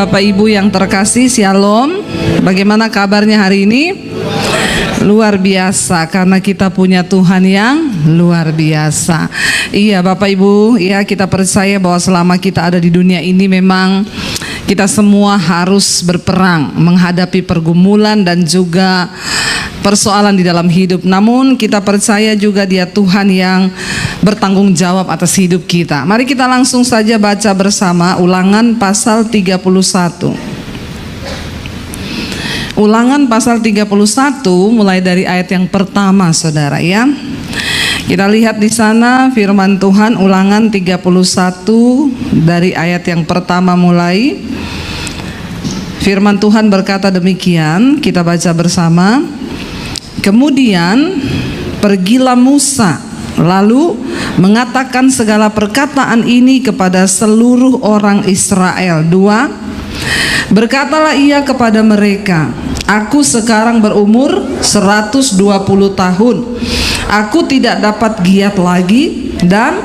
Bapak Ibu yang terkasih, Shalom. Bagaimana kabarnya hari ini? Luar biasa, karena kita punya Tuhan yang luar biasa. Iya Bapak Ibu, ya kita percaya bahwa selama kita ada di dunia ini memang kita semua harus berperang menghadapi pergumulan dan juga persoalan di dalam hidup. Namun kita percaya juga Dia Tuhan yang bertanggung jawab atas hidup kita. Mari kita langsung saja baca bersama Ulangan pasal 31. Ulangan pasal 31 mulai dari ayat yang pertama, Saudara ya. Kita lihat di sana firman Tuhan, Ulangan 31 dari ayat yang pertama mulai. Firman Tuhan berkata demikian, kita baca bersama. Kemudian pergilah Musa, lalu mengatakan segala perkataan ini kepada seluruh orang Israel. 2. Berkatalah ia kepada mereka, aku sekarang berumur 120 tahun. Aku tidak dapat giat lagi, dan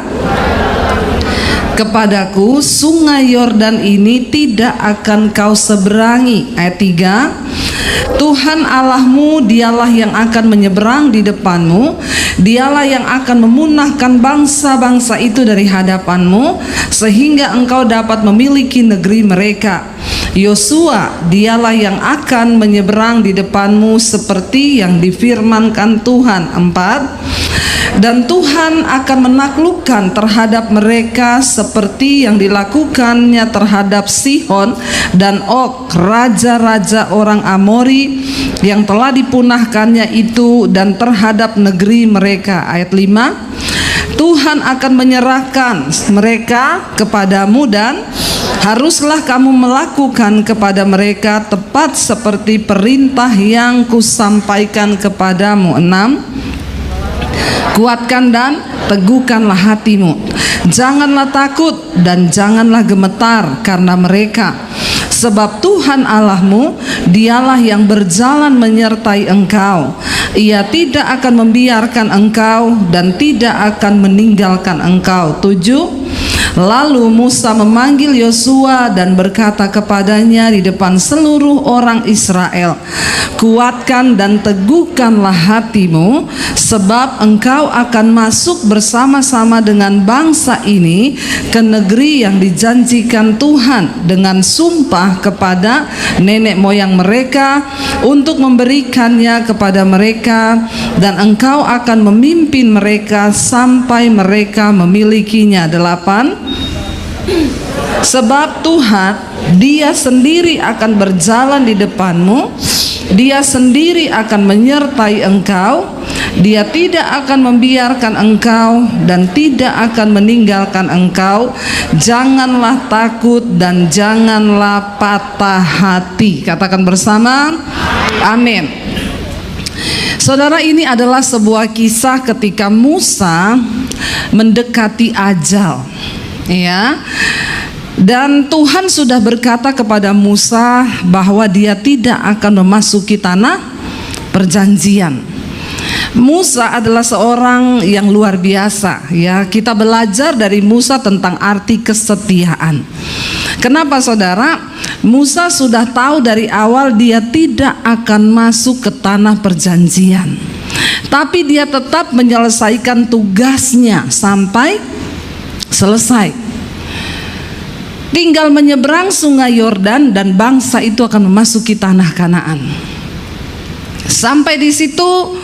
kepadaku sungai Yordan ini tidak akan kau seberangi. Ayat 3. Tuhan Allahmu dialah yang akan menyeberang di depanmu, dialah yang akan memunahkan bangsa-bangsa itu dari hadapanmu, sehingga engkau dapat memiliki negeri mereka. Yosua dialah yang akan menyeberang di depanmu seperti yang difirmankan Tuhan. 4. Dan Tuhan akan menaklukkan terhadap mereka seperti yang dilakukannya terhadap Sihon dan Og, raja-raja orang Amori yang telah dipunahkannya itu, dan terhadap negeri mereka. Ayat 5. Tuhan akan menyerahkan mereka kepadamu, dan haruslah kamu melakukan kepada mereka tepat seperti perintah yang kusampaikan kepadamu. 6. Kuatkan dan teguhkanlah hatimu, janganlah takut dan janganlah gemetar karena mereka, sebab Tuhan Allahmu dialah yang berjalan menyertai engkau. Ia tidak akan membiarkan engkau dan tidak akan meninggalkan engkau. 7. Lalu Musa memanggil Yosua dan berkata kepadanya di depan seluruh orang Israel, kuatkan dan teguhkanlah hatimu, sebab engkau akan masuk bersama-sama dengan bangsa ini ke negeri yang dijanjikan Tuhan dengan sumpah kepada nenek moyang mereka untuk memberikannya kepada mereka, dan engkau akan memimpin mereka sampai mereka memilikinya. 8. Sebab Tuhan, Dia sendiri akan berjalan di depanmu, Dia sendiri akan menyertai engkau, Dia tidak akan membiarkan engkau dan tidak akan meninggalkan engkau. Janganlah takut dan janganlah patah hati. Katakan bersama, amin. Saudara, ini adalah sebuah kisah ketika Musa mendekati ajal, ya. Dan Tuhan sudah berkata kepada Musa bahwa Dia tidak akan memasuki tanah perjanjian. Musa adalah seorang yang luar biasa, ya. Kita belajar dari Musa tentang arti kesetiaan. Kenapa, Saudara? Musa sudah tahu dari awal dia tidak akan masuk ke tanah perjanjian, tapi dia tetap menyelesaikan tugasnya sampai selesai. Tinggal menyeberang sungai Yordan dan bangsa itu akan memasuki tanah Kanaan. Sampai di situ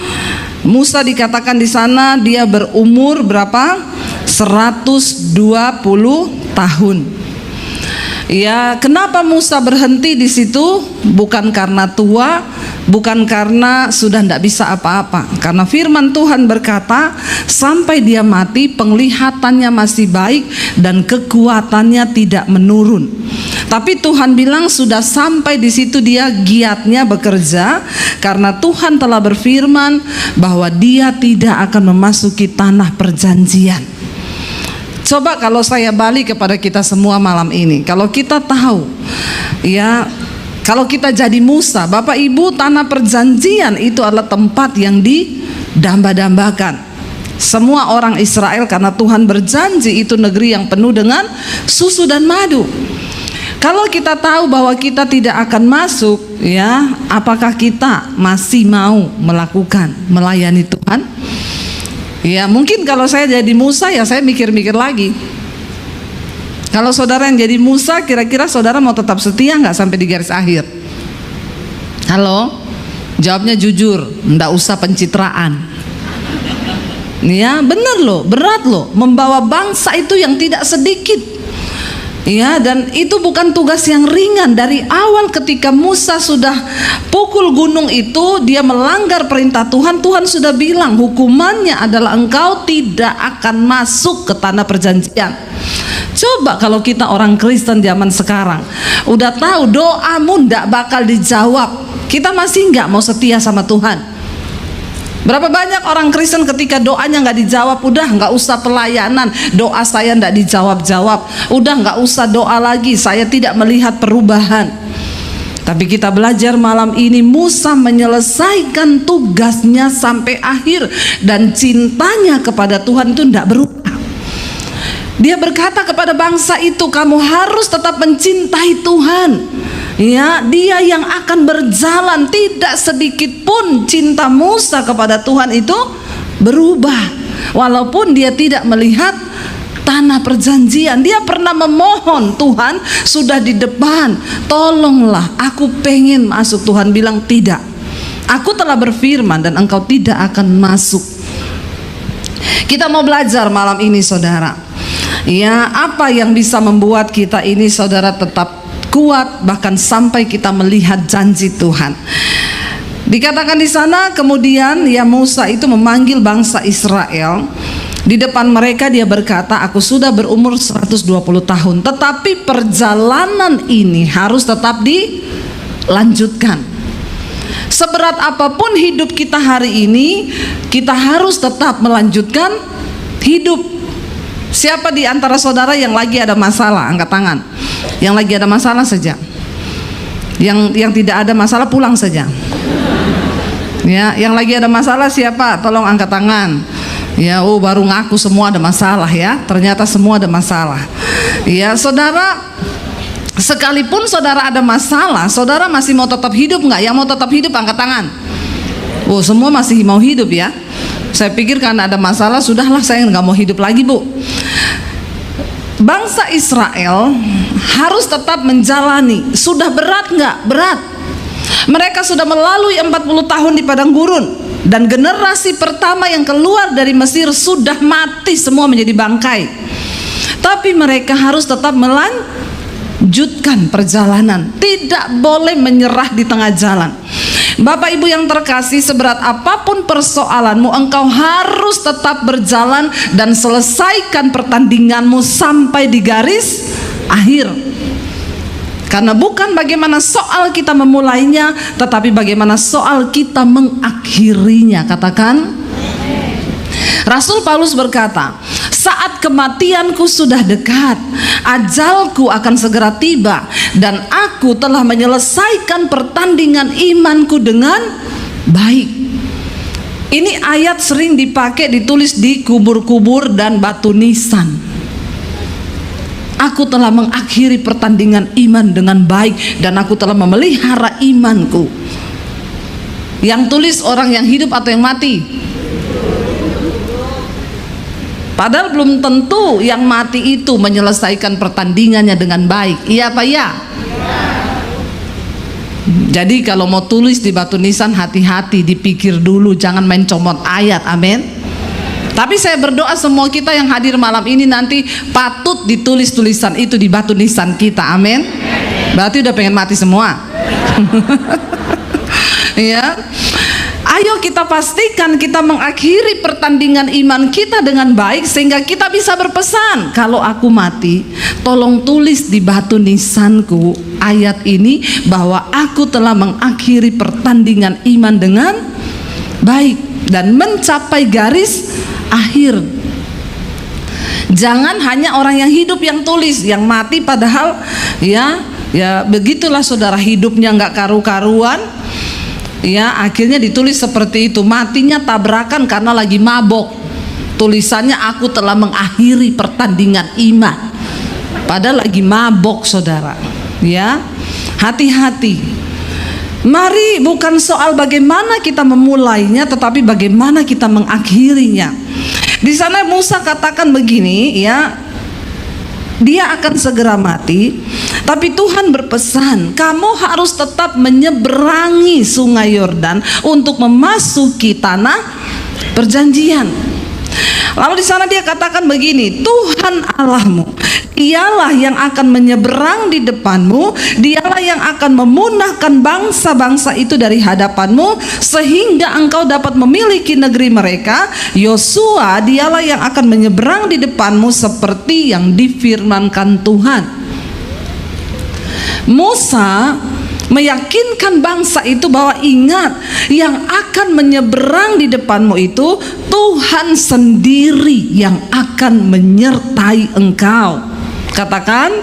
Musa dikatakan di sana dia berumur berapa? 120 tahun. Ya, kenapa Musa berhenti di situ? Bukan karena tua, bukan karena sudah tidak bisa apa-apa. Karena firman Tuhan berkata, sampai dia mati penglihatannya masih baik dan kekuatannya tidak menurun. Tapi Tuhan bilang sudah sampai di situ dia giatnya bekerja, karena Tuhan telah berfirman bahwa dia tidak akan memasuki tanah perjanjian. Coba kalau saya balik kepada kita semua malam ini, kalau kita tahu, ya, kalau kita jadi Musa, Bapak Ibu, tanah perjanjian itu adalah tempat yang didamba-dambakan semua orang Israel, karena Tuhan berjanji itu negeri yang penuh dengan susu dan madu. Kalau kita tahu bahwa kita tidak akan masuk, ya, apakah kita masih mau melakukan, melayani Tuhan? Ya, mungkin kalau saya jadi Musa, ya saya mikir-mikir lagi. Kalau saudara yang jadi Musa, kira-kira saudara mau tetap setia nggak sampai di garis akhir? Halo? Jawabnya jujur, nggak usah pencitraan. Ya, benar loh, berat loh, membawa bangsa itu yang tidak sedikit. Ya, dan itu bukan tugas yang ringan. Dari awal ketika Musa sudah pukul gunung itu, dia melanggar perintah Tuhan. Tuhan sudah bilang hukumannya adalah engkau tidak akan masuk ke tanah perjanjian. Coba kalau kita orang Kristen zaman sekarang udah tahu doamu ndak bakal dijawab, kita masih nggak mau setia sama Tuhan? Berapa banyak orang Kristen ketika doanya nggak dijawab, udah nggak usah pelayanan, doa saya nggak dijawab-jawab, udah nggak usah doa lagi, saya tidak melihat perubahan. Tapi kita belajar malam ini, Musa menyelesaikan tugasnya sampai akhir dan cintanya kepada Tuhan itu tidak berubah. Dia berkata kepada bangsa itu, kamu harus tetap mencintai Tuhan. Ya, dia yang akan berjalan. Tidak sedikit pun cinta Musa kepada Tuhan itu berubah. Walaupun dia tidak melihat tanah perjanjian, dia pernah memohon, Tuhan sudah di depan, tolonglah, aku pengen masuk. Tuhan bilang tidak, aku telah berfirman dan engkau tidak akan masuk. Kita mau belajar malam ini saudara, ya, apa yang bisa membuat kita ini saudara tetap kuat bahkan sampai kita melihat janji Tuhan. Dikatakan di sana, kemudian ya Musa itu memanggil bangsa Israel. Di depan mereka dia berkata, aku sudah berumur 120 tahun, tetapi perjalanan ini harus tetap dilanjutkan. Seberat apapun hidup kita hari ini, kita harus tetap melanjutkan hidup. Siapa di antara saudara yang lagi ada masalah? Angkat tangan. Yang lagi ada masalah saja. Yang tidak ada masalah pulang saja. Ya, yang lagi ada masalah siapa? Tolong angkat tangan. Ya, oh baru ngaku semua ada masalah ya. Ternyata semua ada masalah. Ya, saudara, sekalipun saudara ada masalah, saudara masih mau tetap hidup nggak? Yang mau tetap hidup angkat tangan. Oh, semua masih mau hidup ya. Saya pikir karena ada masalah, sudahlah saya nggak mau hidup lagi, Bu. Bangsa Israel harus tetap menjalani. Sudah berat nggak? Berat. Mereka sudah melalui 40 tahun di padang gurun, dan generasi pertama yang keluar dari Mesir sudah mati semua menjadi bangkai. Tapi mereka harus tetap melanjutkan perjalanan, tidak boleh menyerah di tengah jalan. Bapak Ibu yang terkasih, seberat apapun persoalanmu, engkau harus tetap berjalan dan selesaikan pertandinganmu sampai di garis akhir. Karena bukan bagaimana soal kita memulainya, tetapi bagaimana soal kita mengakhirinya. Katakan. Rasul Paulus berkata, saat kematianku sudah dekat, ajalku akan segera tiba, dan aku telah menyelesaikan pertandingan imanku dengan baik. Ini ayat sering dipakai, ditulis di kubur-kubur dan batu nisan. Aku telah mengakhiri pertandingan iman dengan baik, dan aku telah memelihara imanku. Yang tulis orang yang hidup atau yang mati? Padahal belum tentu yang mati itu menyelesaikan pertandingannya dengan baik. Iya apa ya? Jadi kalau mau tulis di batu nisan, hati-hati, dipikir dulu, jangan main comot ayat. Amin. Tapi saya berdoa semua kita yang hadir malam ini nanti patut ditulis tulisan itu di batu nisan kita. Amin. Berarti udah pengen mati semua. Ya. Ayo kita pastikan kita mengakhiri pertandingan iman kita dengan baik, sehingga kita bisa berpesan, kalau aku mati, tolong tulis di batu nisanku ayat ini bahwa aku telah mengakhiri pertandingan iman dengan baik dan mencapai garis akhir. Jangan hanya orang yang hidup yang tulis, yang mati padahal ya begitulah saudara, hidupnya nggak karu-karuan. Ya, akhirnya ditulis seperti itu, matinya tabrakan karena lagi mabok. Tulisannya aku telah mengakhiri pertandingan iman, padahal lagi mabok saudara. Ya, hati-hati. Mari bukan soal bagaimana kita memulainya, tetapi bagaimana kita mengakhirinya. Di sana Musa katakan begini, ya, dia akan segera mati, tapi Tuhan berpesan, kamu harus tetap menyeberangi sungai Yordan untuk memasuki tanah perjanjian. Lalu di sana dia katakan begini, Tuhan Allahmu, dialah yang akan menyeberang di depanmu, dialah yang akan memunahkan bangsa-bangsa itu dari hadapanmu, sehingga engkau dapat memiliki negeri mereka. Yosua, dialah yang akan menyeberang di depanmu seperti yang difirmankan Tuhan. Musa meyakinkan bangsa itu bahwa ingat, yang akan menyeberang di depanmu itu Tuhan sendiri yang akan menyertai engkau. Katakan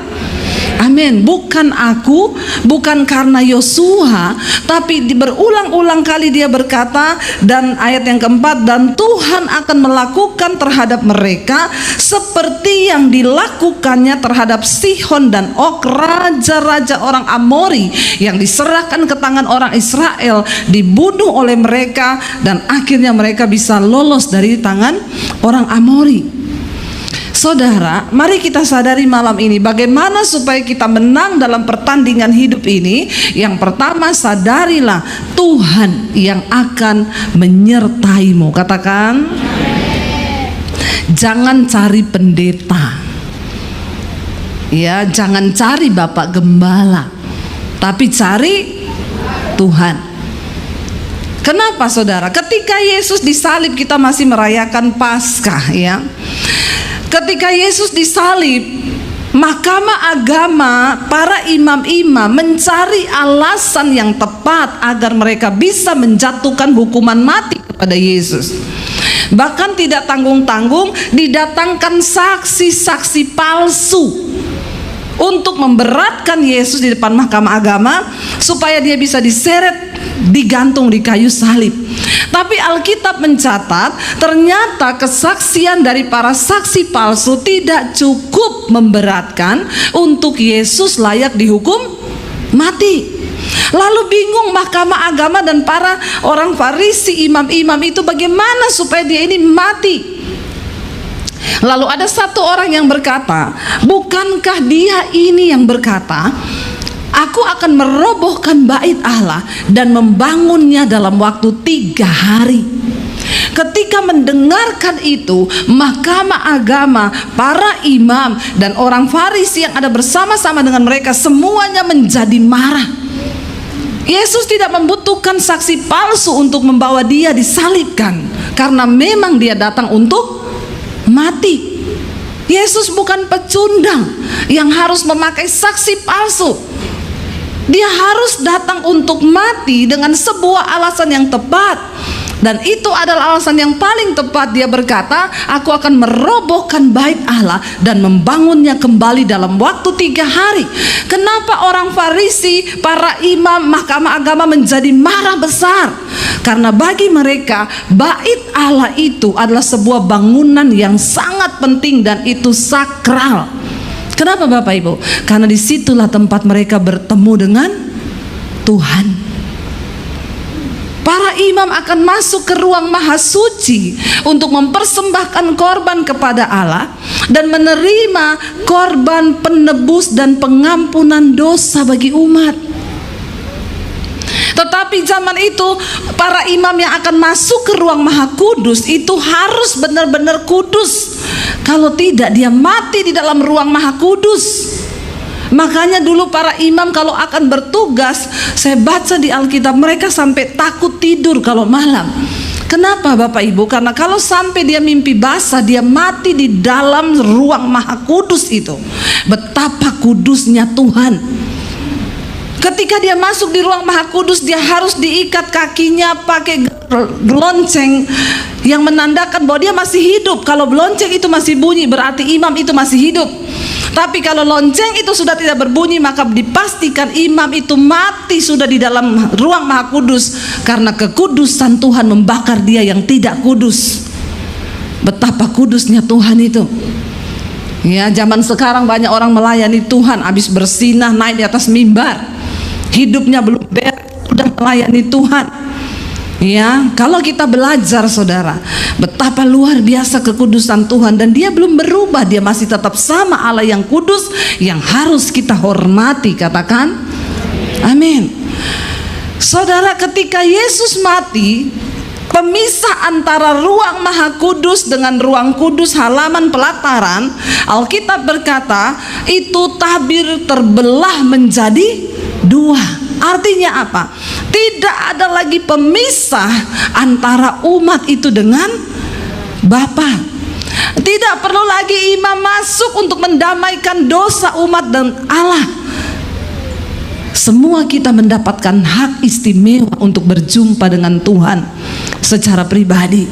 amin. Bukan aku, bukan karena Yosua, tapi berulang-ulang kali dia berkata, dan ayat yang keempat, dan Tuhan akan melakukan terhadap mereka seperti yang dilakukannya terhadap Sihon dan Og, raja-raja orang Amori yang diserahkan ke tangan orang Israel, dibunuh oleh mereka, dan akhirnya mereka bisa lolos dari tangan orang Amori. Saudara, mari kita sadari malam ini bagaimana supaya kita menang dalam pertandingan hidup ini. Yang pertama, sadarilah Tuhan yang akan menyertaimu. Katakan, jangan cari pendeta, ya, jangan cari bapak gembala, tapi cari Tuhan. Kenapa saudara? Ketika Yesus disalib kita masih merayakan Paskah, ya. Ketika Yesus disalib, mahkamah agama, para imam-imam mencari alasan yang tepat agar mereka bisa menjatuhkan hukuman mati kepada Yesus. Bahkan tidak tanggung-tanggung didatangkan saksi-saksi palsu untuk memberatkan Yesus di depan mahkamah agama supaya dia bisa diseret, digantung di kayu salib. Tapi Alkitab mencatat ternyata kesaksian dari para saksi palsu tidak cukup memberatkan untuk Yesus layak dihukum mati. Lalu bingung mahkamah agama dan para orang Farisi, imam-imam itu, bagaimana supaya dia ini mati. Lalu ada satu orang yang berkata, bukankah dia ini yang berkata, aku akan merobohkan bait Allah dan membangunnya dalam waktu 3 hari. Ketika mendengarkan itu, mahkamah agama, para imam dan orang Farisi yang ada bersama-sama dengan mereka semuanya menjadi marah. Yesus tidak membutuhkan saksi palsu untuk membawa dia disalibkan, karena memang dia datang untuk mati. Yesus bukan pecundang yang harus memakai saksi palsu. Dia harus datang untuk mati dengan sebuah alasan yang tepat. Dan itu adalah alasan yang paling tepat. Dia berkata, aku akan merobohkan bait Allah dan membangunnya kembali dalam waktu 3 hari. Kenapa orang Farisi, para imam, mahkamah agama menjadi marah besar? Karena bagi mereka bait Allah itu adalah sebuah bangunan yang sangat penting dan itu sakral. Kenapa Bapak Ibu? Karena disitulah tempat mereka bertemu dengan Tuhan. Para imam akan masuk ke ruang maha suci untuk mempersembahkan korban kepada Allah dan menerima korban penebus dan pengampunan dosa bagi umat. Tetapi zaman itu para imam yang akan masuk ke ruang maha kudus itu harus benar-benar kudus. Kalau tidak, dia mati di dalam ruang maha kudus. Makanya dulu para imam kalau akan bertugas, saya baca di Alkitab, mereka sampai takut tidur kalau malam. Kenapa Bapak Ibu? Karena kalau sampai dia mimpi basah, dia mati di dalam ruang maha kudus itu. Betapa kudusnya Tuhan. Ketika dia masuk di ruang maha kudus, dia harus diikat kakinya pakai gelonceng yang menandakan bahwa dia masih hidup. Kalau gelonceng itu masih bunyi, berarti imam itu masih hidup. Tapi kalau lonceng itu sudah tidak berbunyi, maka dipastikan imam itu mati sudah di dalam ruang maha kudus, karena kekudusan Tuhan membakar dia yang tidak kudus. Betapa kudusnya Tuhan itu, Ya, zaman sekarang banyak orang melayani Tuhan, habis bersinah naik di atas mimbar, hidupnya belum beres sudah melayani Tuhan. Ya, kalau kita belajar saudara, betapa luar biasa kekudusan Tuhan, dan dia belum berubah, dia masih tetap sama Allah yang kudus, yang harus kita hormati. Katakan amin. Saudara, ketika Yesus mati, pemisah antara ruang maha kudus dengan ruang kudus halaman pelataran, Alkitab berkata itu tabir terbelah menjadi dua. Artinya apa? Tidak ada lagi pemisah antara umat itu dengan Bapa. Tidak perlu lagi imam masuk untuk mendamaikan dosa umat dan Allah. Semua kita mendapatkan hak istimewa untuk berjumpa dengan Tuhan secara pribadi.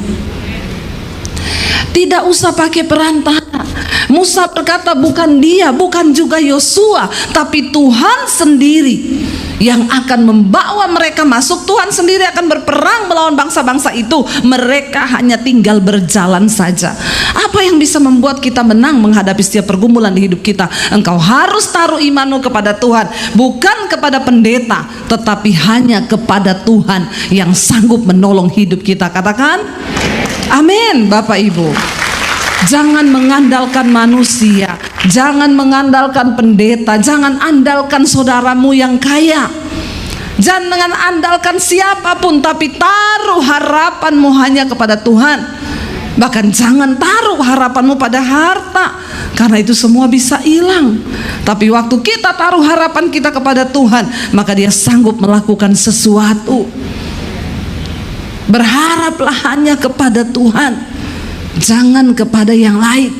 Tidak usah pakai perantara. Musa berkata bukan dia, bukan juga Yosua, tapi Tuhan sendiri yang akan membawa mereka masuk. Tuhan sendiri akan berperang melawan bangsa-bangsa itu. Mereka hanya tinggal berjalan saja. Apa yang bisa membuat kita menang menghadapi setiap pergumulan di hidup kita? Engkau harus taruh imanmu kepada Tuhan, bukan kepada pendeta, tetapi hanya kepada Tuhan yang sanggup menolong hidup kita. Katakan amin, Bapak Ibu. Jangan mengandalkan manusia, jangan mengandalkan pendeta, jangan andalkan saudaramu yang kaya, jangan andalkan siapapun, tapi taruh harapanmu hanya kepada Tuhan. Bahkan jangan taruh harapanmu pada harta, karena itu semua bisa hilang. Tapi waktu kita taruh harapan kita kepada Tuhan, maka Dia sanggup melakukan sesuatu. Berharaplah hanya kepada Tuhan, jangan kepada yang lain.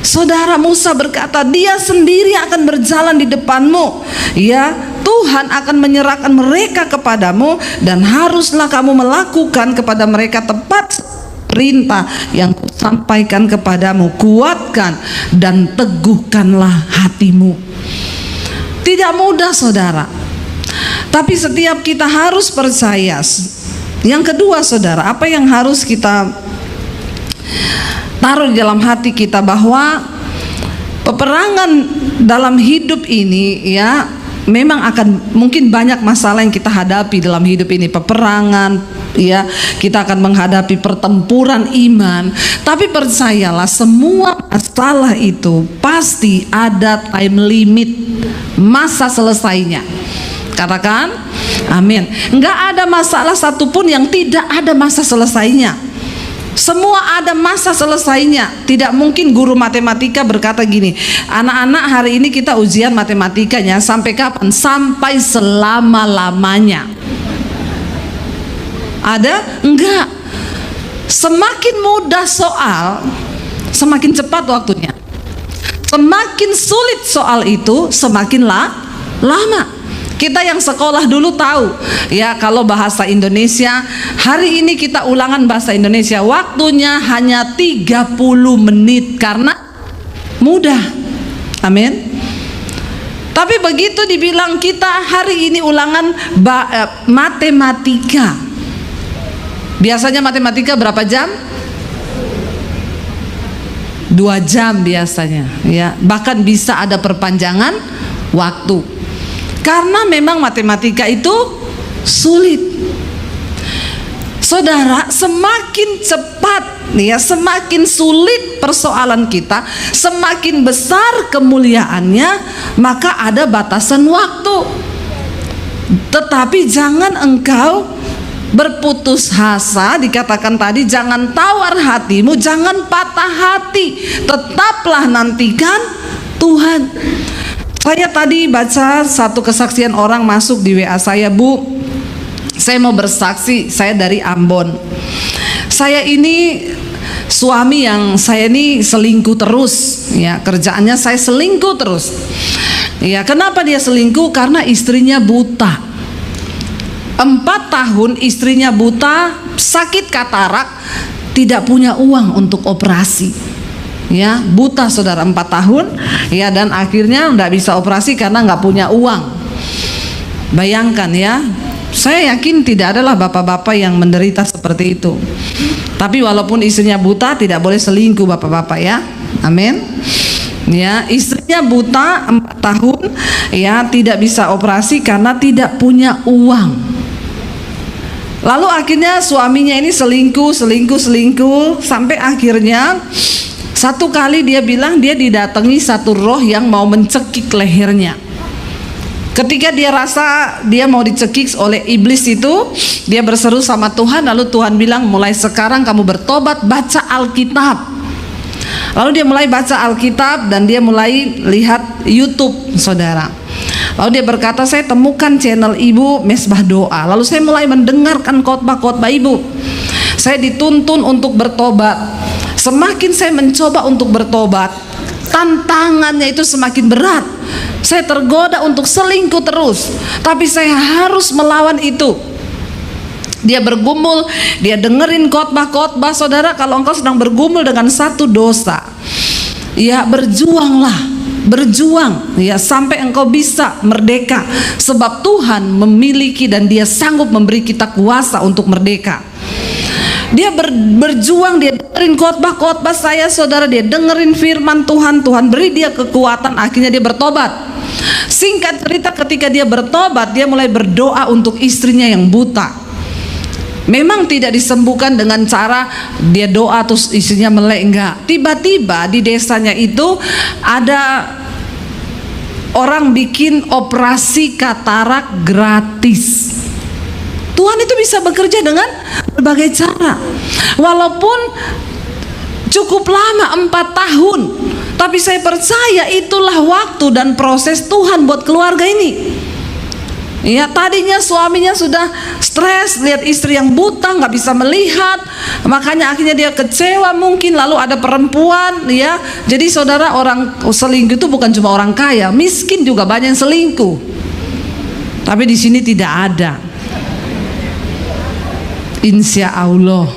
Saudara, Musa berkata dia sendiri akan berjalan di depanmu. Ya, Tuhan akan menyerahkan mereka kepadamu, dan haruslah kamu melakukan kepada mereka tepat perintah yang kusampaikan kepadamu. Kuatkan dan teguhkanlah hatimu. Tidak mudah saudara, tapi setiap kita harus percaya. Yang kedua saudara, apa yang harus kita taruh di dalam hati kita, bahwa peperangan dalam hidup ini ya memang akan mungkin banyak masalah yang kita hadapi dalam hidup ini. Peperangan ya, kita akan menghadapi pertempuran iman. Tapi percayalah, semua masalah itu pasti ada time limit, masa selesainya. Katakan amin. Enggak ada masalah satupun yang tidak ada masa selesainya. Semua ada masa selesainya. Tidak mungkin guru matematika berkata gini, anak-anak hari ini kita ujian matematikanya sampai kapan? Sampai selama-lamanya. Ada? Enggak. Semakin mudah soal, semakin cepat waktunya. Semakin sulit soal itu, semakin lama. Kita yang sekolah dulu tahu ya, kalau bahasa Indonesia hari ini kita ulangan bahasa Indonesia, waktunya hanya 30 menit karena mudah. Amin. Tapi begitu dibilang kita hari ini ulangan matematika, biasanya matematika berapa jam? 2 jam biasanya ya, bahkan bisa ada perpanjangan waktu. Karena memang matematika itu sulit. Saudara, semakin cepat nih ya, semakin sulit persoalan kita, semakin besar kemuliaannya, maka ada batasan waktu. Tetapi jangan engkau berputus asa. Dikatakan tadi, jangan tawar hatimu, jangan patah hati, tetaplah nantikan Tuhan. Saya tadi baca satu kesaksian orang masuk di WA saya, Bu, saya mau bersaksi, saya dari Ambon. Saya ini suami yang saya ini selingkuh terus ya, kerjaannya saya selingkuh terus ya. Kenapa dia selingkuh? Karena istrinya buta. 4 tahun istrinya buta, sakit katarak, tidak punya uang untuk operasi ya, buta saudara 4 tahun ya, dan akhirnya nggak bisa operasi karena nggak punya uang. Bayangkan ya, saya yakin tidak adalah bapak-bapak yang menderita seperti itu. Tapi walaupun istrinya buta, tidak boleh selingkuh bapak-bapak ya, amin. Ya, istrinya buta 4 tahun, ya, tidak bisa operasi karena tidak punya uang. Lalu akhirnya suaminya ini selingkuh sampai akhirnya satu kali dia bilang dia didatangi satu roh yang mau mencekik lehernya. Ketika dia rasa dia mau dicekik oleh iblis itu, dia berseru sama Tuhan, lalu Tuhan bilang, mulai sekarang kamu bertobat, baca Alkitab. Lalu dia mulai baca Alkitab dan dia mulai lihat YouTube, saudara. Lalu dia berkata, saya temukan channel Ibu Mesbah Doa. Lalu saya mulai mendengarkan khotbah-khotbah Ibu. Saya dituntun untuk bertobat. Semakin saya mencoba untuk bertobat, tantangannya itu semakin berat. Saya tergoda untuk selingkuh terus, tapi saya harus melawan itu. Dia bergumul, dia dengerin khotbah-khotbah. Saudara, kalau engkau sedang bergumul dengan satu dosa, ya berjuanglah, berjuang ya sampai engkau bisa merdeka, sebab Tuhan memiliki dan Dia sanggup memberi kita kuasa untuk merdeka. Dia berjuang, dia dengerin khotbah-khotbah saya, saudara, dia dengerin firman Tuhan, Tuhan beri dia kekuatan, akhirnya dia bertobat. Singkat cerita, ketika dia bertobat, dia mulai berdoa untuk istrinya yang buta. Memang tidak disembuhkan dengan cara dia doa terus istrinya melek, enggak. Tiba-tiba di desanya itu ada orang bikin operasi katarak gratis. Tuhan itu bisa bekerja dengan berbagai cara. Walaupun cukup lama 4 tahun, tapi saya percaya itulah waktu dan proses Tuhan buat keluarga ini. Ya, tadinya suaminya sudah stres lihat istri yang buta, nggak bisa melihat, makanya akhirnya dia kecewa mungkin. Lalu ada perempuan, ya. Jadi saudara, orang selingkuh itu bukan cuma orang kaya, miskin juga banyak yang selingkuh. Tapi di sini tidak ada. Insya Allah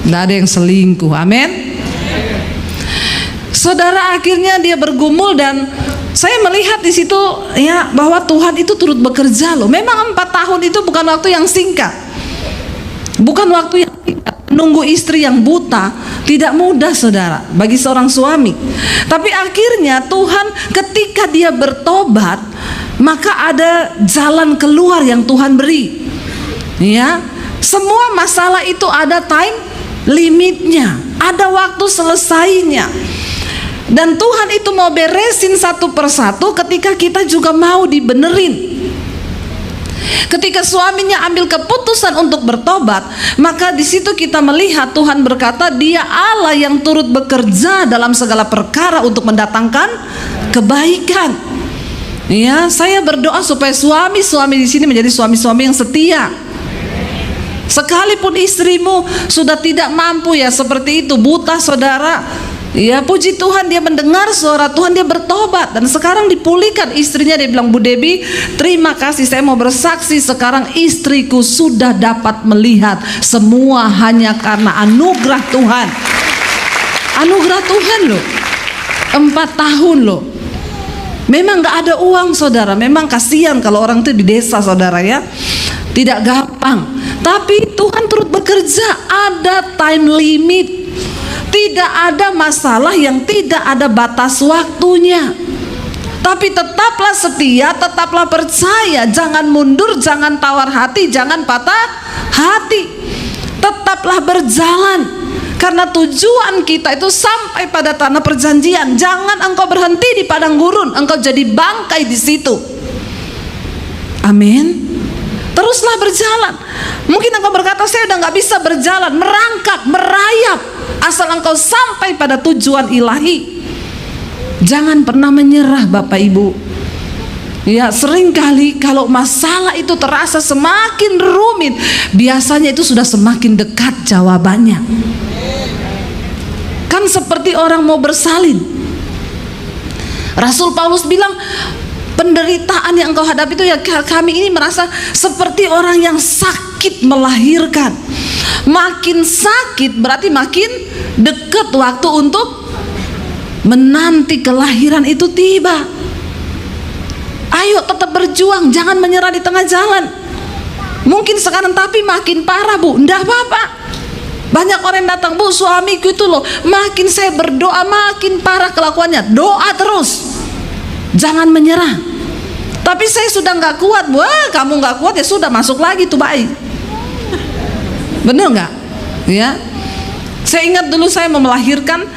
tidak ada yang selingkuh. Amin. Saudara, akhirnya dia bergumul dan saya melihat di situ ya bahwa Tuhan itu turut bekerja loh. Memang 4 tahun itu bukan waktu yang singkat, bukan waktu yang singkat. Nunggu istri yang buta tidak mudah, saudara, bagi seorang suami. Tapi akhirnya Tuhan ketika dia bertobat, maka ada jalan keluar yang Tuhan beri. Ya, semua masalah itu ada time limitnya, ada waktu selesainya. Dan Tuhan itu mau beresin satu persatu ketika kita juga mau dibenerin. Ketika suaminya ambil keputusan untuk bertobat, maka di situ kita melihat Tuhan berkata, Dia Allah yang turut bekerja dalam segala perkara untuk mendatangkan kebaikan. Ya, saya berdoa supaya suami-suami di sini menjadi suami-suami yang setia. Sekalipun istrimu sudah tidak mampu ya seperti itu, buta, saudara, ya puji Tuhan dia mendengar suara Tuhan, dia bertobat dan sekarang dipulihkan istrinya. Dia bilang, Bu Debbie, terima kasih, saya mau bersaksi sekarang istriku sudah dapat melihat. Semua hanya karena anugerah Tuhan. Anugerah Tuhan loh. 4 tahun loh. Memang gak ada uang, saudara. Memang kasihan kalau orang itu di desa, saudara, ya. Tidak gampang. Tapi Tuhan turut bekerja. Ada time limit. Tidak ada masalah yang tidak ada batas waktunya. Tapi tetaplah setia, tetaplah percaya. Jangan mundur, jangan tawar hati, jangan patah hati. Tetaplah berjalan. Karena tujuan kita itu sampai pada tanah perjanjian. Jangan engkau berhenti di padang gurun, engkau jadi bangkai di situ. Amin. Teruslah berjalan. Mungkin engkau berkata, saya udah gak bisa berjalan, merangkak, merayap, asal engkau sampai pada tujuan ilahi. Jangan pernah menyerah, Bapak Ibu. Ya, seringkali kalau masalah itu terasa semakin rumit, biasanya itu sudah semakin dekat jawabannya. Kan seperti orang mau bersalin. Rasul Paulus bilang, penderitaan yang engkau hadapi itu ya kami ini merasa seperti orang yang sakit melahirkan. Makin sakit berarti makin dekat waktu untuk menanti kelahiran itu tiba. Ayo tetap berjuang, jangan menyerah di tengah jalan. Mungkin sekarang tapi makin parah, Bu, enggak apa-apa. Banyak orang yang datang, "Bu, suamiku itu loh, makin saya berdoa makin parah kelakuannya." Doa terus, jangan menyerah. "Tapi saya sudah nggak kuat." Wah, kamu nggak kuat ya sudah, masuk lagi tuh bayi. Bener nggak? Ya, saya ingat dulu saya mau melahirkan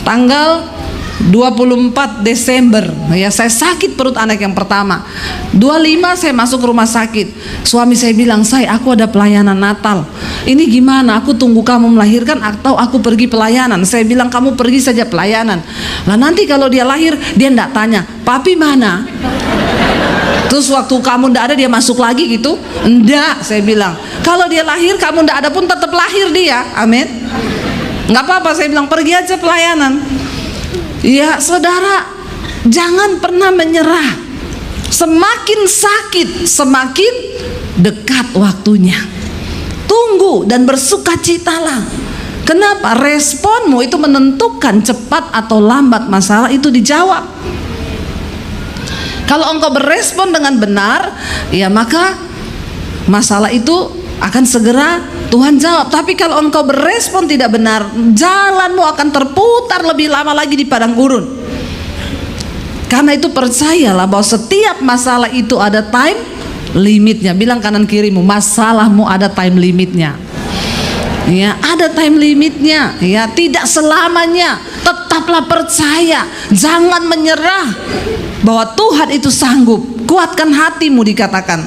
tanggal 24 Desember ya, saya sakit perut anak yang pertama. 25 saya masuk rumah sakit. Suami saya bilang, aku ada pelayanan Natal. Ini gimana? Aku tunggu kamu melahirkan atau aku pergi pelayanan?" Saya bilang, "Kamu pergi saja pelayanan. Lah nanti kalau dia lahir, dia enggak tanya, 'Papi mana?' Terus waktu kamu enggak ada dia masuk lagi gitu?" "Enggak," saya bilang. "Kalau dia lahir kamu enggak ada pun tetap lahir dia." Amin. Enggak apa-apa, saya bilang, "Pergi aja pelayanan." Ya saudara, jangan pernah menyerah. Semakin sakit, semakin dekat waktunya. Tunggu dan bersukacitalah. Kenapa? Responmu itu menentukan cepat atau lambat masalah itu dijawab. Kalau engkau berespon dengan benar, ya maka masalah itu akan segera Tuhan jawab. Tapi kalau engkau berespon tidak benar, jalanmu akan terputar lebih lama lagi di padang gurun. Karena itu percayalah bahwa setiap masalah itu ada time limitnya. Bilang kanan kirimu, masalahmu ada time limitnya. Ya, ada time limitnya. Ya, tidak selamanya. Tetaplah percaya, jangan menyerah bahwa Tuhan itu sanggup. Kuatkan hatimu dikatakan.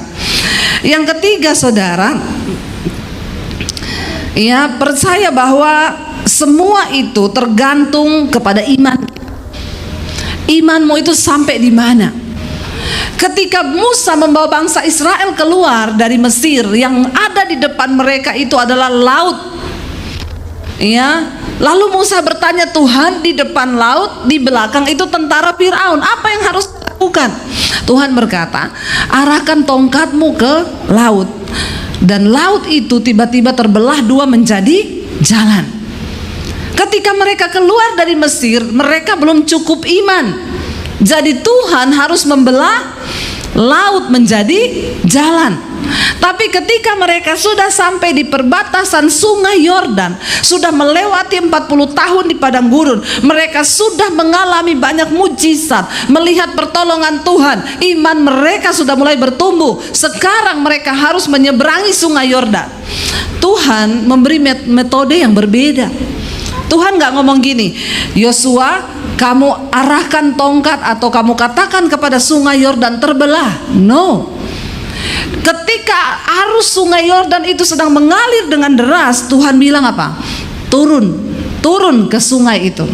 Yang ketiga saudara, ya, percaya bahwa semua itu tergantung kepada iman. Imanmu itu sampai di mana? Ketika Musa membawa bangsa Israel keluar dari Mesir, yang ada di depan mereka itu adalah laut. Ya, lalu Musa bertanya, "Tuhan, di depan laut, di belakang itu tentara Firaun. Apa yang harus dilakukan?" Tuhan berkata, "Arahkan tongkatmu ke laut." Dan laut itu tiba-tiba terbelah dua menjadi jalan. Ketika mereka keluar dari Mesir, mereka belum cukup iman. Jadi Tuhan harus membelah laut menjadi jalan. Tapi ketika mereka sudah sampai di perbatasan sungai Yordan, sudah melewati 40 tahun di padang gurun, mereka sudah mengalami banyak mujizat, melihat pertolongan Tuhan, iman mereka sudah mulai bertumbuh. Sekarang mereka harus menyeberangi sungai Yordan. Tuhan memberi metode yang berbeda. Tuhan gak ngomong gini, "Yosua, kamu arahkan tongkat atau kamu katakan kepada sungai Yordan terbelah." No. Ketika arus sungai Yordan itu sedang mengalir dengan deras, Tuhan bilang apa? Turun ke sungai itu.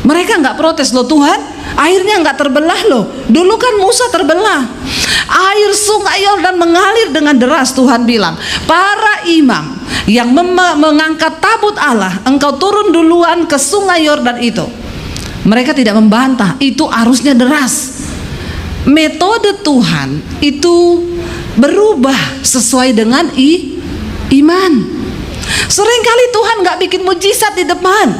Mereka nggak protes, "Loh Tuhan, airnya nggak terbelah loh. Dulu kan Musa terbelah." Air sungai Yordan mengalir dengan deras. Tuhan bilang, "Para imam yang mengangkat tabut Allah, engkau turun duluan ke sungai Yordan itu." Mereka tidak membantah, itu arusnya deras. Metode Tuhan itu berubah sesuai dengan iman. Seringkali Tuhan gak bikin mujizat di depan.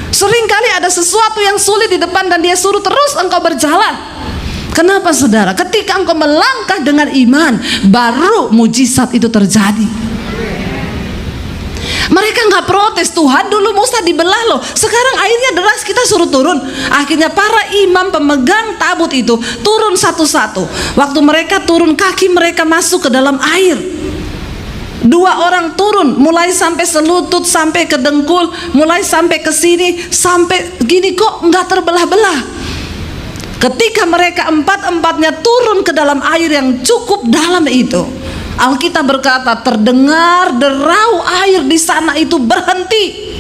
Seringkali ada sesuatu yang sulit di depan dan dia suruh terus engkau berjalan. Kenapa saudara? Ketika engkau melangkah dengan iman, baru mujizat itu terjadi. Mereka nggak protes, "Tuhan, dulu Musa dibelah loh, sekarang airnya deras, kita suruh turun." Akhirnya para imam pemegang tabut itu turun satu-satu. Waktu mereka turun, kaki mereka masuk ke dalam air. 2 orang turun, mulai sampai selutut, sampai ke dengkul, mulai sampai ke sini, sampai gini kok nggak terbelah-belah. Ketika mereka empat-empatnya turun ke dalam air yang cukup dalam itu, Alkitab berkata terdengar derau air di sana itu berhenti.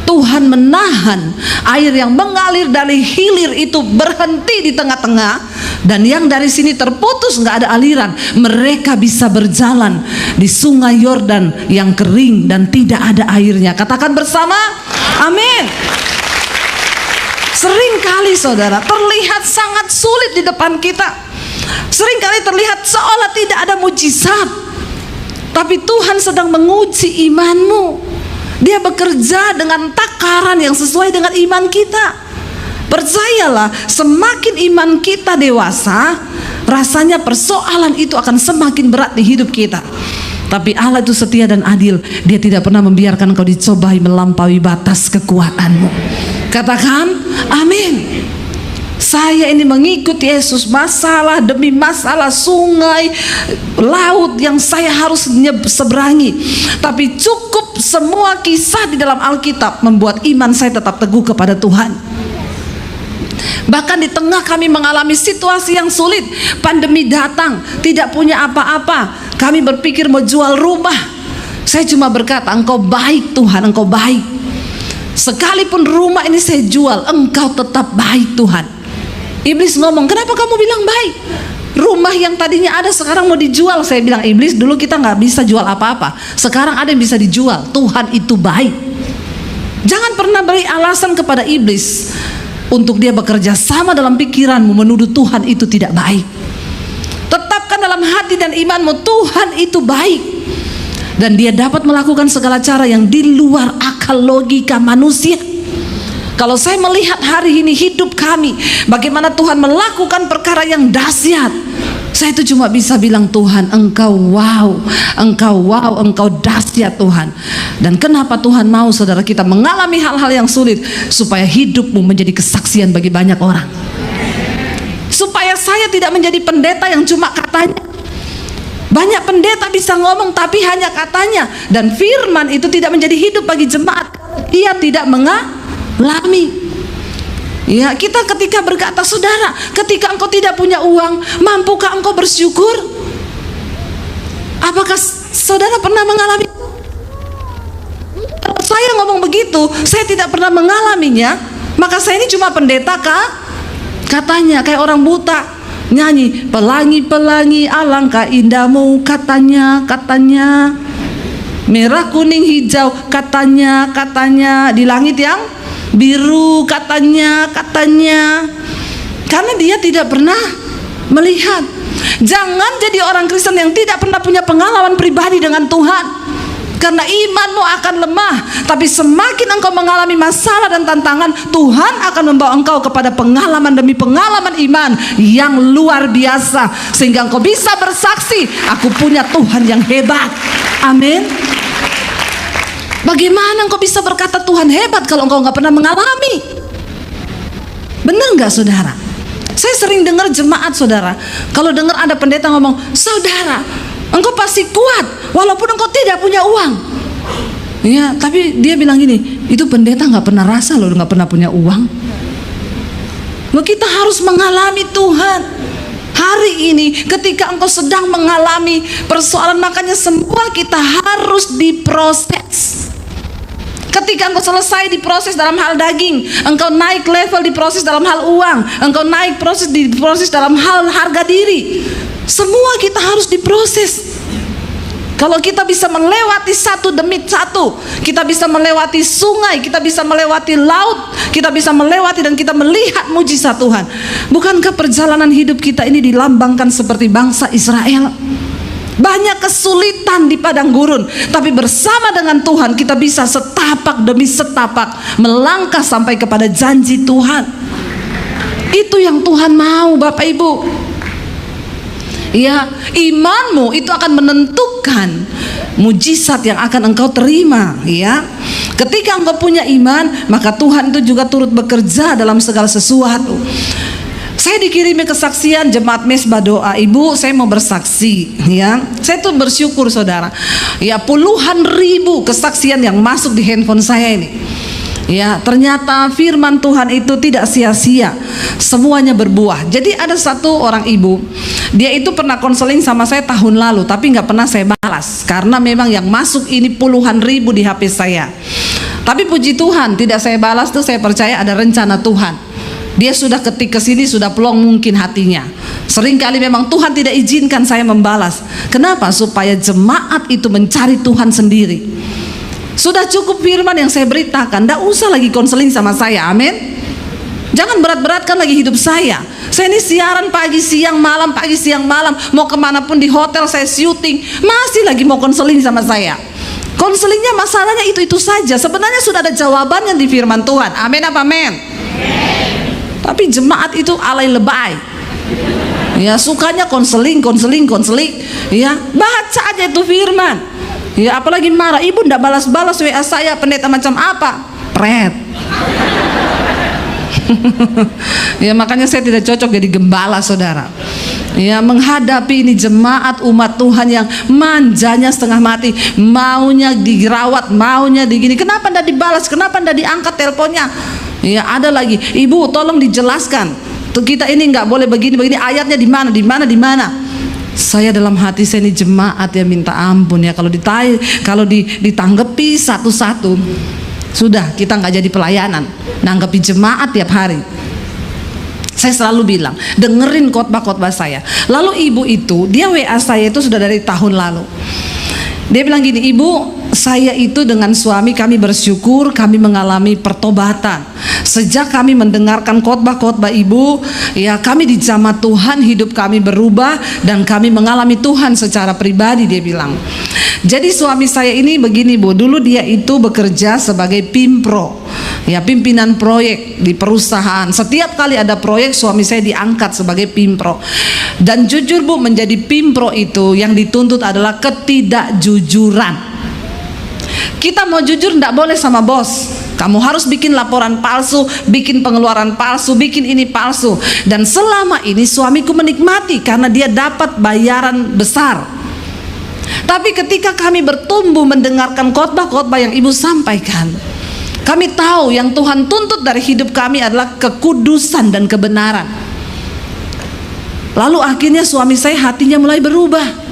Tuhan menahan air yang mengalir dari hilir itu berhenti di tengah-tengah, dan yang dari sini terputus, nggak ada aliran. Mereka bisa berjalan di sungai Yordan yang kering dan tidak ada airnya. Katakan bersama, amin. Seringkali saudara terlihat sangat sulit di depan kita. Seringkali terlihat seolah tidak ada mujizat, tapi Tuhan sedang menguji imanmu. Dia bekerja dengan takaran yang sesuai dengan iman kita. Percayalah, semakin iman kita dewasa, rasanya persoalan itu akan semakin berat di hidup kita. Tapi Allah itu setia dan adil. Dia tidak pernah membiarkan engkau dicobai melampaui batas kekuatanmu. Katakan amin. Saya ini mengikuti Yesus, masalah demi masalah, sungai, laut yang saya harus seberangi. Tapi cukup semua kisah di dalam Alkitab membuat iman saya tetap teguh kepada Tuhan. Bahkan di tengah kami mengalami situasi yang sulit, pandemi datang, tidak punya apa-apa, kami berpikir mau jual rumah. Saya cuma berkata, Engkau baik Tuhan, Engkau baik. Sekalipun rumah ini saya jual, Engkau tetap baik Tuhan. Iblis ngomong, kenapa kamu bilang baik? Rumah yang tadinya ada sekarang mau dijual. Saya bilang, iblis, dulu kita nggak bisa jual apa-apa, sekarang ada yang bisa dijual. Tuhan itu baik. Jangan pernah beri alasan kepada iblis untuk dia bekerja sama dalam pikiranmu menuduh Tuhan itu tidak baik. Tetapkan dalam hati dan imanmu, Tuhan itu baik. Dan dia dapat melakukan segala cara yang di luar akal logika manusia. Kalau saya melihat hari ini hidup kami, bagaimana Tuhan melakukan perkara yang dahsyat, saya itu cuma bisa bilang, Tuhan, Engkau wow, Engkau wow, Engkau dahsyat Tuhan. Dan kenapa Tuhan mau saudara kita mengalami hal-hal yang sulit? Supaya hidupmu menjadi kesaksian bagi banyak orang. Supaya saya tidak menjadi pendeta yang cuma katanya. Banyak pendeta bisa ngomong tapi hanya katanya. Dan firman itu tidak menjadi hidup bagi jemaat. Ia tidak mengalami. Ya, kita ketika berkata, saudara, ketika engkau tidak punya uang, mampukah engkau bersyukur? Apakah saudara pernah mengalami? Kalau saya ngomong begitu, saya tidak pernah mengalaminya, maka saya ini cuma pendeta kah? Katanya kayak orang buta nyanyi, pelangi-pelangi alangkah indahmu, katanya merah kuning hijau, katanya di langit yang biru, katanya karena dia tidak pernah melihat. Jangan jadi orang Kristen yang tidak pernah punya pengalaman pribadi dengan Tuhan, karena imanmu akan lemah. Tapi semakin engkau mengalami masalah dan tantangan, Tuhan akan membawa engkau kepada pengalaman demi pengalaman iman yang luar biasa, sehingga engkau bisa bersaksi, aku punya Tuhan yang hebat. Amin. Bagaimana engkau bisa berkata Tuhan hebat kalau engkau nggak pernah mengalami? Benar nggak saudara? Saya sering dengar jemaat saudara, kalau dengar ada pendeta ngomong, saudara, engkau pasti kuat walaupun engkau tidak punya uang. Ya, tapi dia bilang gini, itu pendeta nggak pernah rasa loh, nggak pernah punya uang. Loh, kita harus mengalami Tuhan. Hari ini ketika engkau sedang mengalami persoalan, makanya semua kita harus diproses. Ketika engkau selesai diproses dalam hal daging, engkau naik level diproses dalam hal uang, engkau naik diproses dalam hal harga diri. Semua kita harus diproses. Kalau kita bisa melewati satu demi satu, kita bisa melewati sungai, kita bisa melewati laut, kita bisa melewati dan kita melihat mujizat Tuhan. Bukankah perjalanan hidup kita ini dilambangkan seperti bangsa Israel? Banyak kesulitan di padang gurun, tapi bersama dengan Tuhan kita bisa setapak demi setapak melangkah sampai kepada janji Tuhan. Itu yang Tuhan mau, Bapak Ibu. Ya, imanmu itu akan menentukan mujizat yang akan engkau terima. Ya, ketika engkau punya iman, maka Tuhan itu juga turut bekerja dalam segala sesuatu. Saya dikirimi kesaksian jemaat Mesbah Doa, Ibu, saya mau bersaksi. Ya, saya tuh bersyukur saudara. Ya, puluhan ribu kesaksian yang masuk di handphone saya ini. Ya, ternyata firman Tuhan itu tidak sia-sia, semuanya berbuah. Jadi ada satu orang ibu, dia itu pernah konseling sama saya tahun lalu, tapi nggak pernah saya balas karena memang yang masuk ini puluhan ribu di HP saya. Tapi puji Tuhan tidak saya balas tuh, saya percaya ada rencana Tuhan. Dia sudah ketik ke sini, sudah plong mungkin hatinya. Seringkali memang Tuhan tidak izinkan saya membalas. Kenapa? Supaya jemaat itu mencari Tuhan sendiri. Sudah cukup firman yang saya beritakan, tidak usah lagi konseling sama saya. Amin. Jangan berat-beratkan lagi hidup saya. Saya ini siaran pagi siang malam, pagi siang malam, mau kemanapun di hotel saya syuting, masih lagi mau konseling sama saya. Konselingnya masalahnya itu saja. Sebenarnya sudah ada jawabannya di firman Tuhan. Amin apa amin? Tapi jemaat itu alay lebay. Ya, sukanya konseling. Ya, baca aja itu firman. Ya apalagi marah, ibu ndak balas-balas WA saya, pendeta macam apa? Pret. Ya makanya saya tidak cocok jadi gembala, saudara. Ya menghadapi ini jemaat umat Tuhan yang manjanya setengah mati, maunya dirawat, maunya digini. Kenapa ndak dibalas? Kenapa ndak diangkat teleponnya? Ya ada lagi, ibu tolong dijelaskan. Kita ini nggak boleh begini, ayatnya di mana, di mana, di mana. Saya dalam hati saya ini jemaat ya, minta ampun ya, kalau ditanggapi satu-satu, sudah kita nggak jadi pelayanan, nanggapi jemaat tiap hari. Saya selalu bilang, dengerin khotbah-khotbah saya. Lalu ibu itu, dia WA saya itu sudah dari tahun lalu. Dia bilang gini, ibu, saya itu dengan suami kami bersyukur kami mengalami pertobatan. Sejak kami mendengarkan khotbah-khotbah ibu, ya kami dijamah Tuhan, hidup kami berubah dan kami mengalami Tuhan secara pribadi, dia bilang. Jadi suami saya ini begini bu, dulu dia itu bekerja sebagai pimpro, ya pimpinan proyek di perusahaan. Setiap kali ada proyek suami saya diangkat sebagai pimpro. Dan jujur bu, menjadi pimpro itu yang dituntut adalah ketidakjujuran. Kita mau jujur tidak boleh sama bos. Kamu harus bikin laporan palsu, bikin pengeluaran palsu, bikin ini palsu. Dan selama ini suamiku menikmati karena dia dapat bayaran besar. Tapi ketika kami bertumbuh mendengarkan khotbah-khotbah yang ibu sampaikan, kami tahu yang Tuhan tuntut dari hidup kami adalah kekudusan dan kebenaran. Lalu akhirnya suami saya hatinya mulai berubah.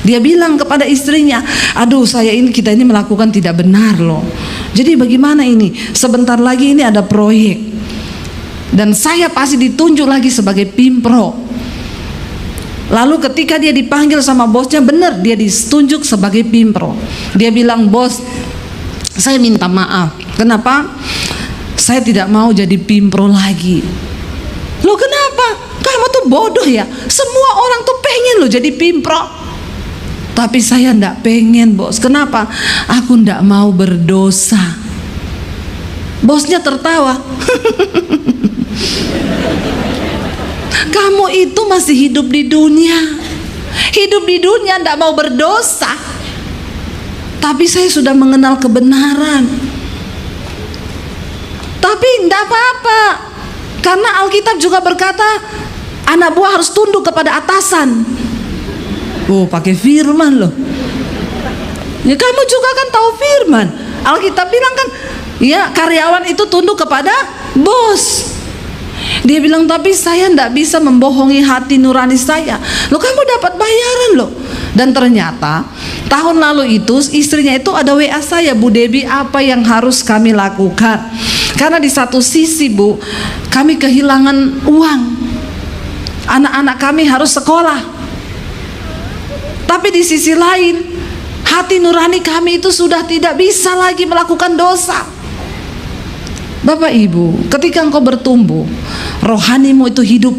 Dia bilang kepada istrinya, aduh kita ini melakukan tidak benar loh. Jadi bagaimana ini? Sebentar lagi ini ada proyek dan saya pasti ditunjuk lagi sebagai pimpro. Lalu ketika dia dipanggil sama bosnya, benar dia ditunjuk sebagai pimpro. Dia bilang, bos, saya minta maaf. Kenapa? Saya tidak mau jadi pimpro lagi. Loh kenapa? Kamu tuh bodoh ya. Semua orang tuh pengen loh jadi pimpro. Tapi saya ndak pengen, bos. Kenapa? Aku ndak mau berdosa. Bosnya tertawa. Kamu itu masih hidup di dunia. Hidup di dunia ndak mau berdosa. Tapi saya sudah mengenal kebenaran. Tapi ndak apa-apa. Karena Alkitab juga berkata, anak buah harus tunduk kepada atasan. Oh, pakai firman loh. Ya kamu juga kan tahu firman. Alkitab bilang kan, ya karyawan itu tunduk kepada bos. Dia bilang, tapi saya tidak bisa membohongi hati nurani saya. Loh kamu dapat bayaran loh. Dan ternyata tahun lalu itu istrinya itu ada WA saya, Bu Debbie, apa yang harus kami lakukan? Karena di satu sisi bu, kami kehilangan uang. Anak-anak kami harus sekolah. Tapi di sisi lain, hati nurani kami itu sudah tidak bisa lagi melakukan dosa. Bapak Ibu, ketika engkau bertumbuh, rohanimu itu hidup.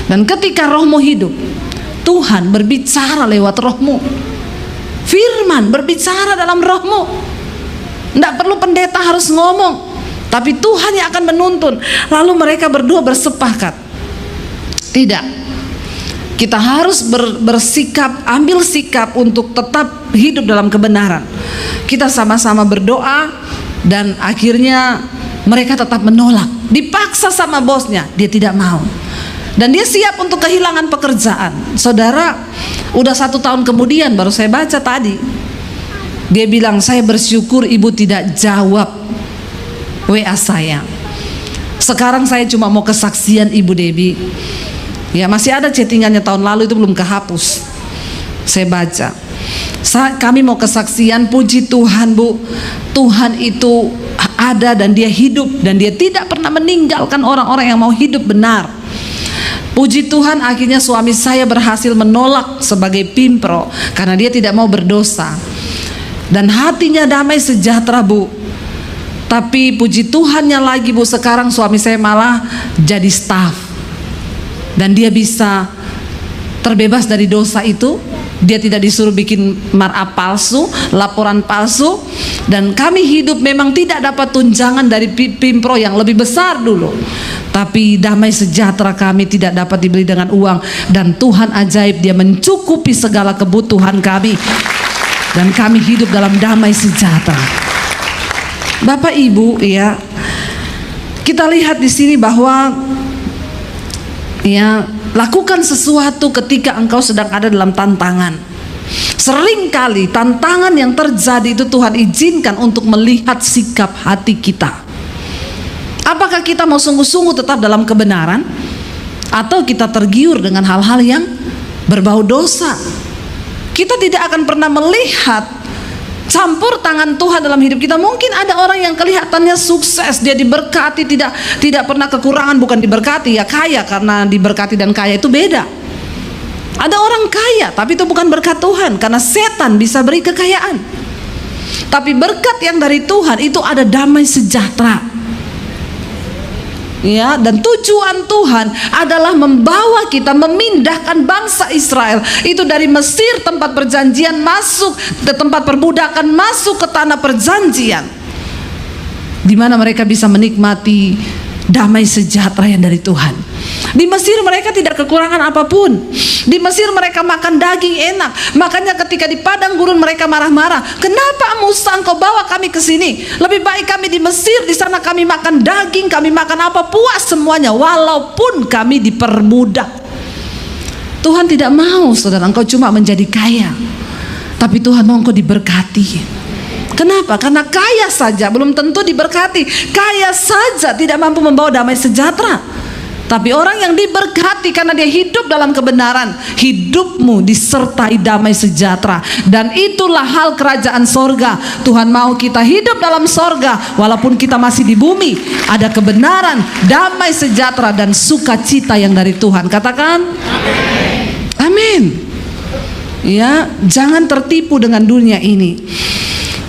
Dan ketika rohmu hidup, Tuhan berbicara lewat rohmu. Firman berbicara dalam rohmu. Tidak perlu pendeta harus ngomong, tapi Tuhan yang akan menuntun. Lalu mereka berdua bersepakat, tidak, kita harus bersikap, ambil sikap untuk tetap hidup dalam kebenaran. Kita sama-sama berdoa. Dan akhirnya mereka tetap menolak. Dipaksa sama bosnya, dia tidak mau. Dan dia siap untuk kehilangan pekerjaan. Saudara, udah 1 tahun kemudian baru saya baca tadi. Dia bilang, saya bersyukur ibu tidak jawab WA saya. Sekarang saya cuma mau kesaksian Ibu Debbie. Ya masih ada chattingannya tahun lalu, itu belum kehapus. Saya baca. Kami mau kesaksian, puji Tuhan bu, Tuhan itu ada dan dia hidup dan dia tidak pernah meninggalkan orang-orang yang mau hidup benar. Puji Tuhan, akhirnya suami saya berhasil menolak sebagai pimpro karena dia tidak mau berdosa. Dan hatinya damai sejahtera bu. Tapi puji Tuhannya lagi bu, sekarang suami saya malah jadi staf. Dan dia bisa terbebas dari dosa itu. Dia tidak disuruh bikin mar'ap palsu, laporan palsu. Dan kami hidup memang tidak dapat tunjangan dari pimpro yang lebih besar dulu, tapi damai sejahtera kami tidak dapat dibeli dengan uang. Dan Tuhan ajaib, dia mencukupi segala kebutuhan kami. dan kami hidup dalam damai sejahtera. Bapak Ibu, ya, kita lihat di sini bahwa ya, lakukan sesuatu ketika engkau sedang ada dalam tantangan. Seringkali tantangan yang terjadi itu Tuhan izinkan untuk melihat sikap hati kita. Apakah kita mau sungguh-sungguh tetap dalam kebenaran, atau kita tergiur dengan hal-hal yang berbau dosa? Kita tidak akan pernah melihat campur tangan Tuhan dalam hidup kita. Mungkin ada orang yang kelihatannya sukses, dia diberkati, tidak pernah kekurangan. Bukan diberkati, ya kaya, karena diberkati dan kaya itu beda. Ada orang kaya tapi itu bukan berkat Tuhan, karena setan bisa beri kekayaan. Tapi berkat yang dari Tuhan itu ada damai sejahtera. Ya, dan tujuan Tuhan adalah membawa kita, memindahkan bangsa Israel itu dari Mesir, tempat perjanjian, masuk ke tempat perbudakan, masuk ke tanah perjanjian, di mana mereka bisa menikmati damai sejahtera yang dari Tuhan. Di Mesir mereka tidak kekurangan apapun. Di Mesir mereka makan daging enak. Makanya ketika di padang gurun mereka marah-marah, "Kenapa Musa engkau bawa kami ke sini? Lebih baik kami di Mesir, di sana kami makan daging, kami makan apa, puas semuanya, walaupun kami diperbudak." Tuhan tidak mau saudara engkau cuma menjadi kaya, tapi Tuhan mau engkau diberkati. Kenapa? Karena kaya saja belum tentu diberkati. Kaya saja tidak mampu membawa damai sejahtera. Tapi orang yang diberkati karena dia hidup dalam kebenaran, hidupmu disertai damai sejahtera. Dan itulah hal kerajaan sorga. Tuhan mau kita hidup dalam sorga, walaupun kita masih di bumi. Ada kebenaran, damai sejahtera, dan sukacita yang dari Tuhan. Katakan amin. Ya, jangan tertipu dengan dunia ini.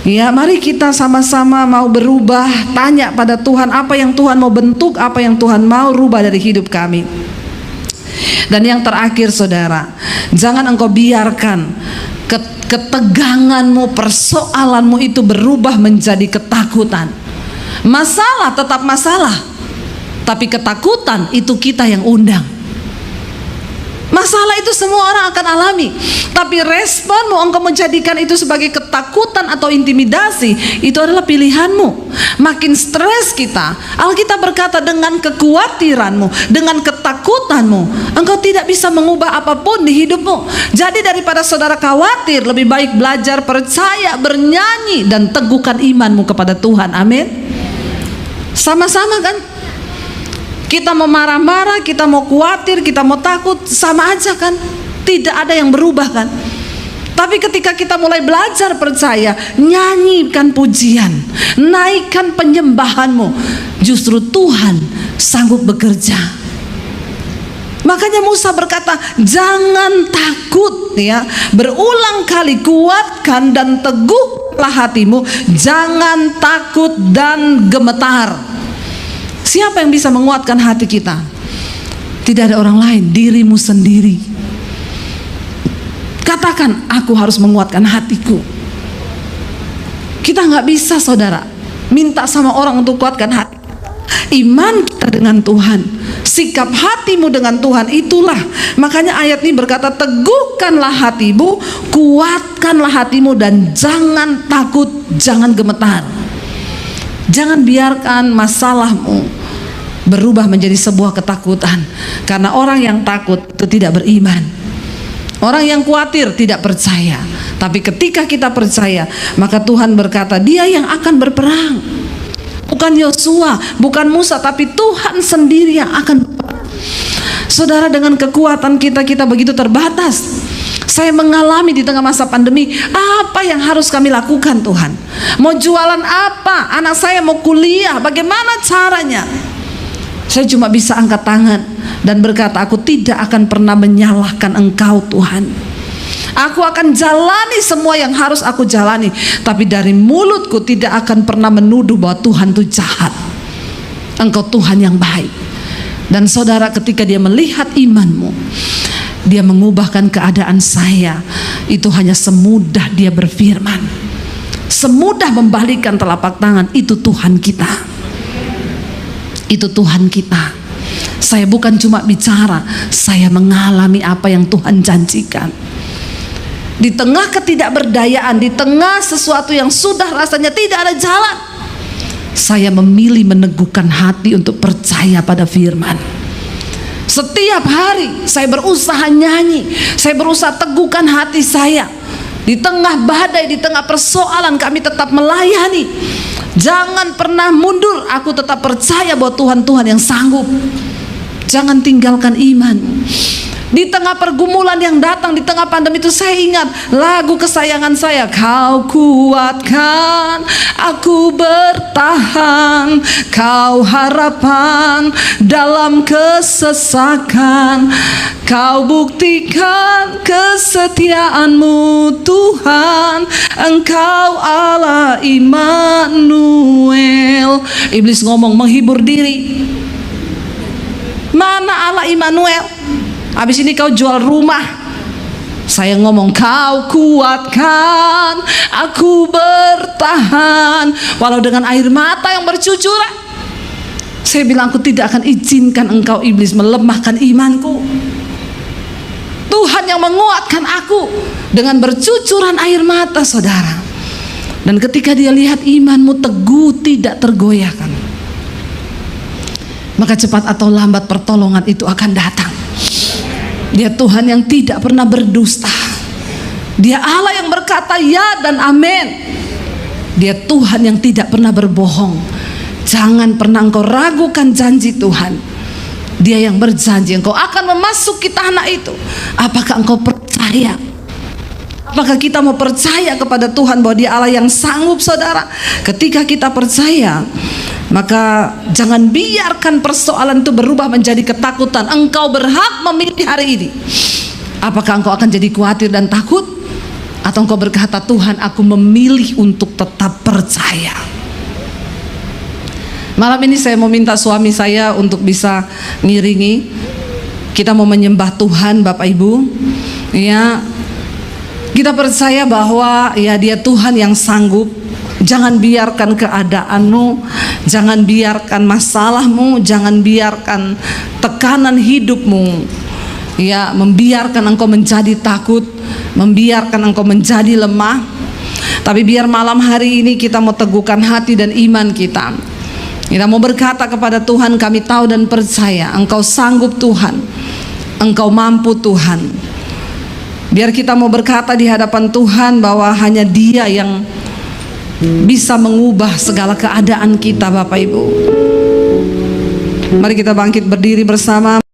Ya, mari kita sama-sama mau berubah, tanya pada Tuhan apa yang Tuhan mau bentuk, apa yang Tuhan mau rubah dari hidup kami. Dan yang terakhir saudara, jangan engkau biarkan keteganganmu, persoalanmu itu berubah menjadi ketakutan. Masalah tetap masalah, tapi ketakutan itu kita yang undang. Masalah itu semua orang akan alami, tapi responmu engkau menjadikan itu sebagai ketakutan atau intimidasi, itu adalah pilihanmu. Makin stres kita, Alkitab berkata dengan kekhawatiranmu, dengan ketakutanmu, engkau tidak bisa mengubah apapun di hidupmu. Jadi daripada saudara khawatir, lebih baik belajar percaya, bernyanyi, dan teguhkan imanmu kepada Tuhan. Amin. Sama-sama kan? Kita mau marah-marah, kita mau khawatir, kita mau takut, sama aja kan? Tidak ada yang berubah kan? Tapi ketika kita mulai belajar percaya, nyanyikan pujian, naikkan penyembahanmu, justru Tuhan sanggup bekerja. Makanya Musa berkata, jangan takut ya. Berulang kali kuatkan dan teguhlah hatimu, jangan takut dan gemetar. Siapa yang bisa menguatkan hati kita? Tidak ada orang lain, dirimu sendiri. Katakan, aku harus menguatkan hatiku. Kita nggak bisa saudara minta sama orang untuk kuatkan hati. Iman kita dengan Tuhan, sikap hatimu dengan Tuhan, itulah. Makanya ayat ini berkata, teguhkanlah hatimu, kuatkanlah hatimu, dan jangan takut, jangan gemetar. Jangan biarkan masalahmu berubah menjadi sebuah ketakutan. Karena orang yang takut itu tidak beriman. Orang yang khawatir tidak percaya. Tapi ketika kita percaya, maka Tuhan berkata, Dia yang akan berperang. Bukan Yosua, bukan Musa, tapi Tuhan sendiri yang akan berperang. Saudara, dengan kekuatan kita begitu terbatas. Saya mengalami di tengah masa pandemi, apa yang harus kami lakukan Tuhan? Mau jualan apa? Anak saya mau kuliah, bagaimana caranya? Saya cuma bisa angkat tangan dan berkata, aku tidak akan pernah menyalahkan Engkau Tuhan. Aku akan jalani semua yang harus aku jalani, tapi dari mulutku tidak akan pernah menuduh bahwa Tuhan itu jahat. Engkau Tuhan yang baik. Dan saudara, ketika dia melihat imanmu, dia mengubahkan keadaan saya. Itu hanya semudah dia berfirman, semudah membalikkan telapak tangan. Itu Tuhan kita. Itu Tuhan kita. Saya bukan cuma bicara, saya mengalami apa yang Tuhan janjikan. Di tengah ketidakberdayaan, di tengah sesuatu yang sudah rasanya tidak ada jalan, saya memilih meneguhkan hati untuk percaya pada firman. Setiap hari saya berusaha nyanyi, saya berusaha teguhkan hati saya. Di tengah badai, di tengah persoalan, kami tetap melayani. Jangan pernah mundur, aku tetap percaya bahwa Tuhan yang sanggup. Jangan tinggalkan iman. Di tengah pergumulan yang datang, di tengah pandemi itu, saya ingat lagu kesayangan saya, Kau kuatkan aku bertahan, Kau harapan dalam kesesakan, Kau buktikan kesetiaan-Mu Tuhan, Engkau Allah Immanuel. Iblis ngomong menghibur diri. Mana Allah Immanuel? Habis ini kau jual rumah. Saya ngomong, Kau kuatkan aku bertahan, walau dengan air mata yang bercucuran. Saya bilang, aku tidak akan izinkan engkau iblis melemahkan imanku. Tuhan yang menguatkan aku dengan bercucuran air mata, saudara. Dan ketika dia lihat imanmu teguh, tidak tergoyahkan, maka cepat atau lambat pertolongan itu akan datang. Dia Tuhan yang tidak pernah berdusta. Dia Allah yang berkata ya dan amin. Dia Tuhan yang tidak pernah berbohong. Jangan pernah engkau ragukan janji Tuhan. Dia yang berjanji engkau akan memasuki tanah itu. Apakah engkau percaya? Apakah kita mau percaya kepada Tuhan bahwa Dia Allah yang sanggup, saudara? Ketika kita percaya, maka jangan biarkan persoalan itu berubah menjadi ketakutan. Engkau berhak memilih hari ini. Apakah engkau akan jadi khawatir dan takut, atau engkau berkata, Tuhan, aku memilih untuk tetap percaya. Malam ini saya mau minta suami saya untuk bisa ngiringi. Kita mau menyembah Tuhan, Bapak Ibu. Ya, kita percaya bahwa ya Dia Tuhan yang sanggup. Jangan biarkan keadaanmu, jangan biarkan masalahmu, jangan biarkan tekanan hidupmu ya membiarkan engkau menjadi takut, membiarkan engkau menjadi lemah. Tapi biar malam hari ini kita mau teguhkan hati dan iman kita. Kita mau berkata kepada Tuhan, kami tahu dan percaya Engkau sanggup Tuhan, Engkau mampu Tuhan. Biar kita mau berkata di hadapan Tuhan bahwa hanya Dia yang bisa mengubah segala keadaan kita, Bapak Ibu. Mari kita bangkit berdiri bersama.